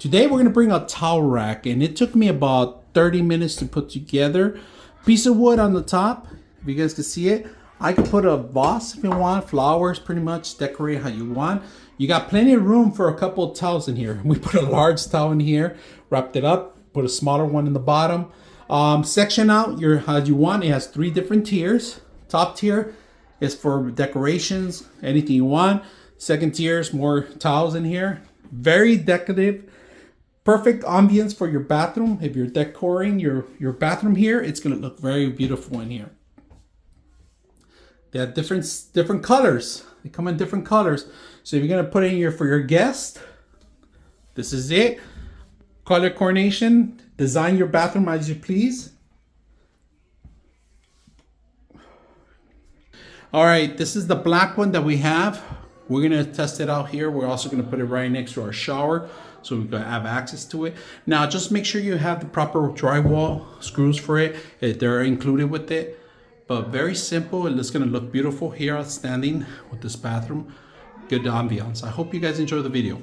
Today we're gonna bring a towel rack, and it took me about 30 minutes to put together. Piece of wood on the top, if you guys can see it. I could put a vase if you want, flowers, pretty much decorate how you want. You got plenty of room for a couple of towels in here. We put a large towel in here, wrapped it up, put a smaller one in the bottom. Section out your how you want. It has 3 different tiers. Top tier is for decorations, anything you want. Second tier is more towels in here. Very decorative. Perfect ambience for your bathroom. If you're decorating your bathroom here, it's gonna look very beautiful in here. They have different colors. They come in different colors. So if you're gonna put in here for your guest, this is it. Color coordination. Design your bathroom as you please. All right, this is the black one that we have. We're gonna test it out here. We're also gonna put it right next to our shower so we can have access to it. Now, just make sure you have the proper drywall screws for it. They're included with it, but very simple. It's gonna look beautiful here, outstanding with this bathroom. Good ambiance. I hope you guys enjoy the video.